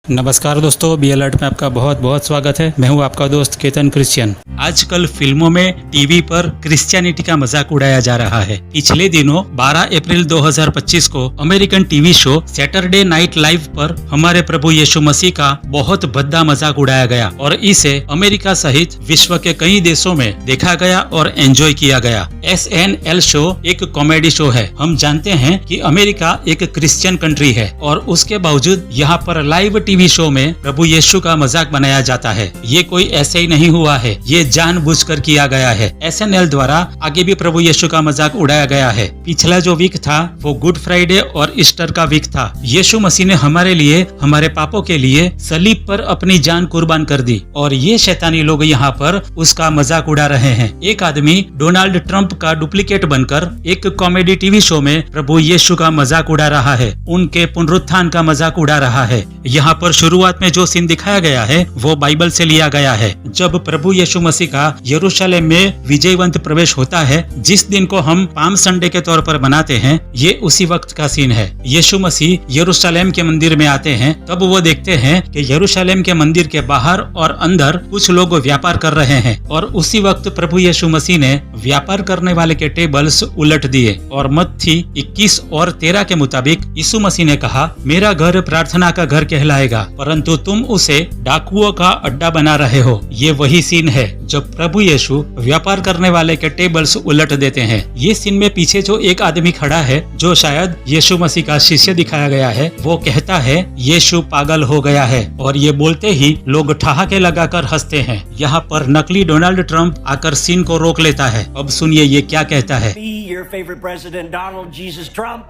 नमस्कार दोस्तों, be alert में आपका बहुत बहुत स्वागत है। मैं हूं आपका दोस्त केतन क्रिश्चियन। आजकल फिल्मों में टीवी पर क्रिश्चियनिटी का मजाक उड़ाया जा रहा है। पिछले दिनों 12 अप्रैल 2025 को American TV show Saturday night live पर हमारे प्रभु यीशु मसीह का बहुत भद्दा मजाक उड़ाया गया और इसे अमेरिका सहित विश्व के कई देशों में देखा गया और एंजॉय किया गया। SNL शो एक कॉमेडी शो है। हम जानते हैं कि अमेरिका एक क्रिश्चियन कंट्री है और उसके बावजूद यहाँ पर लाइव टीवी शो में प्रभु यीशु का मजाक बनाया जाता है। ये कोई ऐसे ही नहीं हुआ है, ये जानबूझकर किया गया है। SNL द्वारा आगे भी प्रभु यीशु का मजाक उड़ाया गया है। पिछला जो वीक था वो गुड फ्राइडे और ईस्टर का वीक था। यीशु मसीह ने हमारे लिए, हमारे पापों के लिए सलीब पर अपनी जान कुर्बान कर दी और ये शैतानी लोग यहाँ पर उसका मजाक उड़ा रहे हैं। एक आदमी डोनाल्ड ट्रंप का डुप्लीकेट बनकर एक कॉमेडी टीवी शो में प्रभु यीशु का मजाक उड़ा रहा है, उनके पुनरुत्थान का मजाक उड़ा रहा है। यहाँ पर शुरुआत में जो सीन दिखाया गया है वो बाइबल से लिया गया है। जब प्रभु यीशु मसीह का यरूशलेम में विजयवंत प्रवेश होता है, जिस दिन को हम पाम संडे के तौर पर मनाते हैं, ये उसी वक्त का सीन है। यीशु मसीह यरूशलेम के मंदिर में आते हैं, तब वो देखते हैं कि यरूशलेम के मंदिर के बाहर और अंदर कुछ लोग व्यापार कर रहे हैं और उसी वक्त प्रभु यीशु मसीह ने व्यापार करने वाले के टेबल्स उलट दिए और मत्ती 21 और 13 के मुताबिक यीशु मसीह ने कहा, मेरा घर प्रार्थना का घर कहलाएगा, परंतु तुम उसे डाकुओं का अड्डा बना रहे हो। ये वही सीन है जब प्रभु यीशु व्यापार करने वाले के टेबल्स उलट देते हैं। ये सीन में पीछे जो एक आदमी खड़ा है, जो शायद यीशु मसीह का शिष्य दिखाया गया है, वो कहता है यीशु पागल हो गया है और ये बोलते ही लोग ठहाके लगाकर हंसते हैं। यहाँ पर नकली डोनाल्ड ट्रंप आकर सीन को रोक लेता है। अब सुनिए ये क्या कहता है। Your favorite president, Donald Jesus Trump,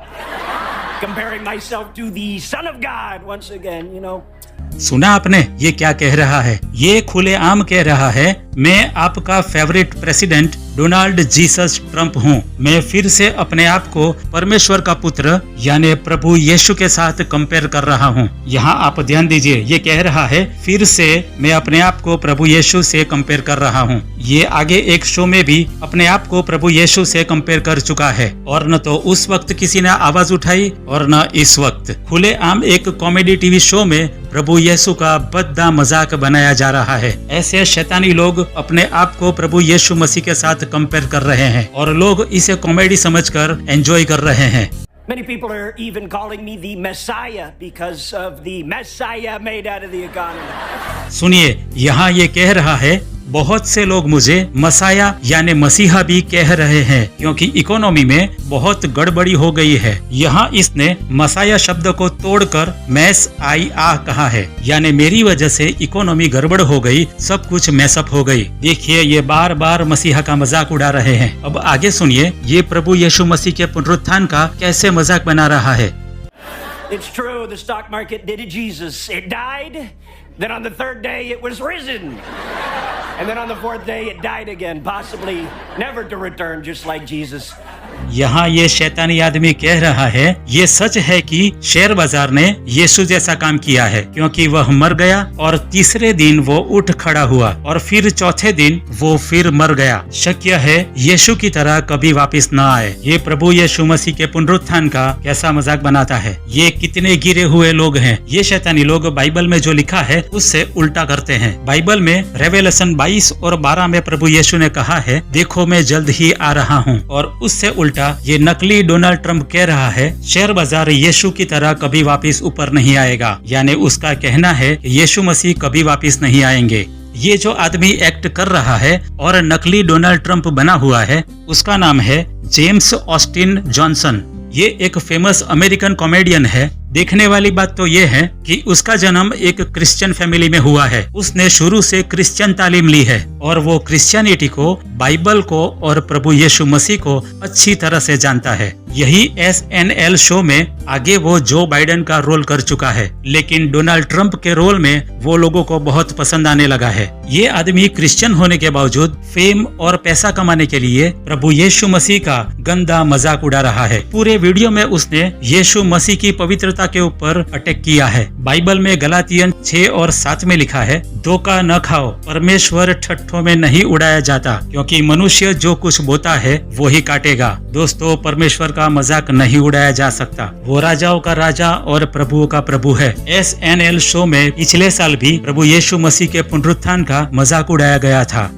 comparing myself to the Son of God once again, you know. सुना आपने ये क्या कह रहा है? ये खुलेआम कह रहा है, मैं आपका favourite president Donald Jesus Trump हूँ। मैं फिर से अपने आप को परमेश्वर का पुत्र यानी प्रभु यीशु के साथ कंपेयर कर रहा हूँ। यहाँ आप ध्यान दीजिए, ये कह रहा है फिर से मैं अपने आप को प्रभु यीशु से कंपेयर कर रहा हूँ। ये आगे एक शो में भी अपने आप को प्रभु यीशु से कंपेयर कर चुका है और न तो उस वक्त किसी ने आवाज उठाई और न इस वक्त। खुलेआम एक कॉमेडी टीवी शो में प्रभु यीशु का भद्दा मजाक बनाया जा रहा है। ऐसे शैतानी लोग अपने आप को प्रभु यीशु मसीह के साथ कंपेयर कर रहे हैं और लोग इसे कॉमेडी समझकर एंजॉय कर रहे हैं। Many people are even calling me the Messiah because of the Messiah made out of the economy. सुनिए, यहाँ ये कह रहा है, बहुत से लोग मुझे मसाया यानी मसीहा भी कह रहे हैं क्योंकि इकोनॉमी में बहुत गड़बड़ी हो गई है। यहाँ इसने मसाया शब्द को तोड़कर मैस आई आ कहा है, यानी मेरी वजह से इकोनॉमी गड़बड़ हो गई, सब कुछ मैसअप हो गई। देखिए ये बार बार मसीहा का मजाक उड़ा रहे हैं। अब आगे सुनिए ये प्रभु यीशु मसीह के पुनरुत्थान का कैसे मजाक बना रहा है। It's true, the stock market did a Jesus. It died, then on the third day it was risen. And then on the fourth day it died again, possibly never to return, just like Jesus. यहाँ ये शैतानी आदमी कह रहा है, ये सच है कि शेयर बाजार ने यीशु जैसा काम किया है क्योंकि वह मर गया और तीसरे दिन वो उठ खड़ा हुआ और फिर चौथे दिन वो फिर मर गया। शक्य है यीशु की तरह कभी वापस न आए। ये प्रभु यीशु मसीह के पुनरुत्थान का कैसा मजाक बनाता है। ये कितने गिरे हुए लोग हैं। ये शैतानी लोग बाइबल में जो लिखा है उससे उल्टा करते हैं। बाइबल में रेवेलेशन 22 और 12 में प्रभु यीशु ने कहा है, देखो मैं जल्द ही आ रहा हूँ, और उससे उल्टा ये नकली डोनाल्ड ट्रंप कह रहा है शेयर बाजार यीशु की तरह कभी वापस ऊपर नहीं आएगा, यानी उसका कहना है यीशु मसीह कभी वापस नहीं आएंगे। ये जो आदमी एक्ट कर रहा है और नकली डोनाल्ड ट्रंप बना हुआ है, उसका नाम है जेम्स ऑस्टिन जॉनसन। ये एक फेमस अमेरिकन कॉमेडियन है। देखने वाली बात तो ये है कि उसका जन्म एक क्रिश्चियन फैमिली में हुआ है। उसने शुरू से क्रिश्चियन तालीम ली है और वो क्रिश्चियनिटी को, बाइबल को और प्रभु यीशु मसीह को अच्छी तरह से जानता है। यही SNL शो में आगे वो जो बाइडेन का रोल कर चुका है, लेकिन डोनाल्ड ट्रंप के रोल में वो लोगों को बहुत पसंद आने लगा है। ये आदमी क्रिश्चियन होने के बावजूद फेम और पैसा कमाने के लिए प्रभु यीशु मसीह का गंदा मजाक उड़ा रहा है। पूरे वीडियो में उसने यीशु मसीह की पवित्रता के ऊपर अटैक किया है। बाइबल में गलातियन 6 और 7 में लिखा है, धोखा न खाओ, परमेश्वर ठट्ठों में नहीं उड़ाया जाता, क्योंकि मनुष्य जो कुछ बोता है वो ही काटेगा। दोस्तों, परमेश्वर का मजाक नहीं उड़ाया जा सकता। वो राजाओं का राजा और प्रभुओं का प्रभु है। SNL शो में पिछले साल भी प्रभु यीशु मसीह के पुनरुत्थान का मजाक उड़ाया गया था।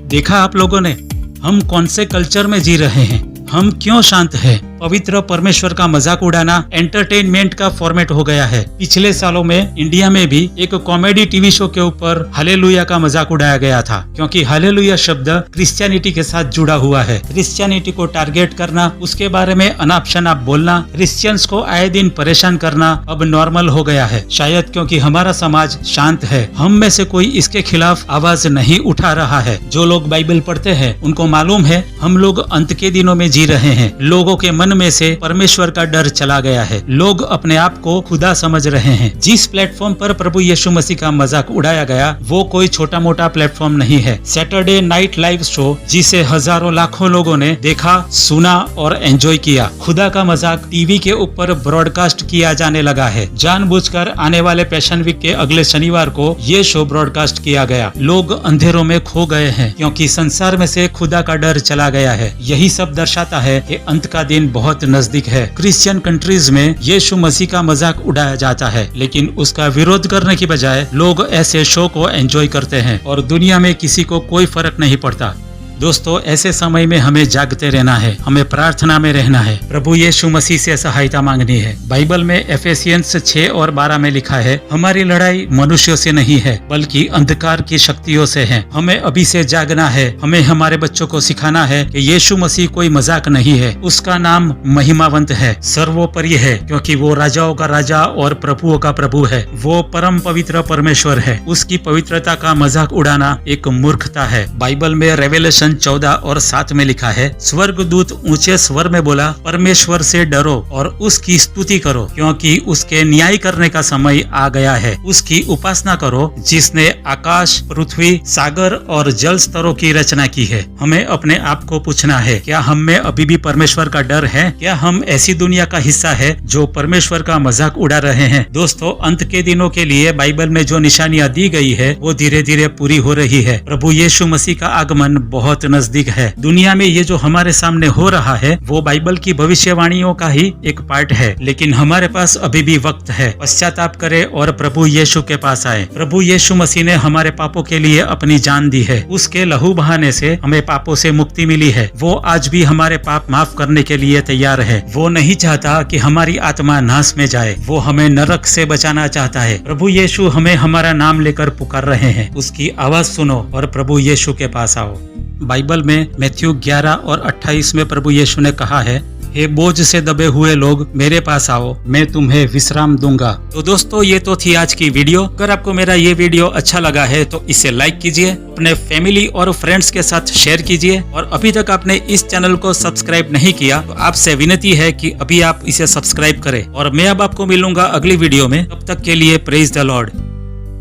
देखा आप लोगों ने, हम कौन से कल्चर में जी रहे हैं, हम क्यों शांत हैं। पवित्र परमेश्वर का मजाक उड़ाना एंटरटेनमेंट का फॉर्मेट हो गया है। पिछले सालों में इंडिया में भी एक कॉमेडी टीवी शो के ऊपर हालेलुया का मजाक उड़ाया गया था, क्योंकि हालेलुया शब्द क्रिश्चियनिटी के साथ जुड़ा हुआ है। क्रिश्चियनिटी को टारगेट करना, उसके बारे में अनाप शनाप बोलना, क्रिश्चियंस को आए दिन परेशान करना अब नॉर्मल हो गया है। शायद क्योंकि हमारा समाज शांत है, हम में से कोई इसके खिलाफ आवाज नहीं उठा रहा है। जो लोग बाइबल पढ़ते हैं उनको मालूम है हम लोग अंत के दिनों में जी रहे हैं। लोगों के मन में से परमेश्वर का डर चला गया है। लोग अपने आप को खुदा समझ रहे हैं। जिस प्लेटफॉर्म पर प्रभु यीशु मसीह का मजाक उड़ाया गया वो कोई छोटा मोटा प्लेटफॉर्म नहीं है। सैटरडे नाइट लाइव शो, जिसे हजारों लाखों लोगों ने देखा, सुना और एंजॉय किया। खुदा का मजाक टीवी के ऊपर ब्रॉडकास्ट किया जाने लगा है। जानबूझकर आने वाले पैशन वीक के अगले शनिवार को ये शो ब्रॉडकास्ट किया गया। लोग अंधेरों में खो गए हैं, क्योंकि संसार में से खुदा का डर चला गया है। यही सब दर्शाता है कि अंत का दिन बहुत नजदीक है। क्रिश्चियन कंट्रीज में यीशु मसीह का मजाक उड़ाया जाता है, लेकिन उसका विरोध करने की बजाय लोग ऐसे शो को एंजॉय करते हैं और दुनिया में किसी को कोई फर्क नहीं पड़ता। दोस्तों, ऐसे समय में हमें जागते रहना है, हमें प्रार्थना में रहना है, प्रभु यीशु मसीह से सहायता मांगनी है। बाइबल में एफेसियंस 6 और 12 में लिखा है, हमारी लड़ाई मनुष्यों से नहीं है बल्कि अंधकार की शक्तियों से है। हमें अभी से जागना है। हमें हमारे बच्चों को सिखाना है कि यीशु मसीह कोई मजाक नहीं है। उसका नाम महिमावंत है, सर्वोपरि है, क्योंकि वो राजाओं का राजा और प्रभुओं का प्रभु है। वो परम पवित्र परमेश्वर है। उसकी पवित्रता का मजाक उड़ाना एक मूर्खता है। बाइबल में रेवेलेशन 14 और 7 में लिखा है, स्वर्गदूत ऊंचे स्वर में बोला, परमेश्वर से डरो और उसकी स्तुति करो, क्योंकि उसके न्याय करने का समय आ गया है। उसकी उपासना करो जिसने आकाश, पृथ्वी, सागर और जल स्तरों की रचना की है। हमें अपने आप को पूछना है, क्या हम में अभी भी परमेश्वर का डर है? क्या हम ऐसी दुनिया का हिस्सा है जो परमेश्वर का मजाक उड़ा रहे हैं? दोस्तों, अंत के दिनों के लिए बाइबल में जो निशानियां दी गई है वो धीरे धीरे पूरी हो रही है। प्रभु यीशु मसीह का आगमन बहुत नजदीक है। दुनिया में ये जो हमारे सामने हो रहा है वो बाइबल की भविष्यवाणियों का ही एक पार्ट है, लेकिन हमारे पास अभी भी वक्त है। पश्चाताप करें और प्रभु यीशु के पास आए। प्रभु यीशु मसीह ने हमारे पापों के लिए अपनी जान दी है। उसके लहू बहाने से हमें पापों से मुक्ति मिली है। वो आज भी हमारे पाप माफ करने के लिए तैयार है। वो नहीं चाहता कि हमारी आत्मा नाश में जाए, वो हमें नरक से बचाना चाहता है। प्रभु यीशु हमें हमारा नाम लेकर पुकार रहे हैं। उसकी आवाज सुनो और प्रभु यीशु के पास आओ। बाइबल में मैथ्यू 11 और 28 में प्रभु यीशु ने कहा है, हे बोझ से दबे हुए लोग मेरे पास आओ, मैं तुम्हें विश्राम दूंगा। तो दोस्तों, ये तो थी आज की वीडियो। अगर आपको मेरा ये वीडियो अच्छा लगा है तो इसे लाइक कीजिए, अपने फैमिली और फ्रेंड्स के साथ शेयर कीजिए, और अभी तक आपने इस चैनल को सब्सक्राइब नहीं किया तो आपसे विनती है कि अभी आप इसे सब्सक्राइब करें। और मैं अब आपको मिलूंगा अगली वीडियो में। तब तक के लिए प्रेज द लॉर्ड।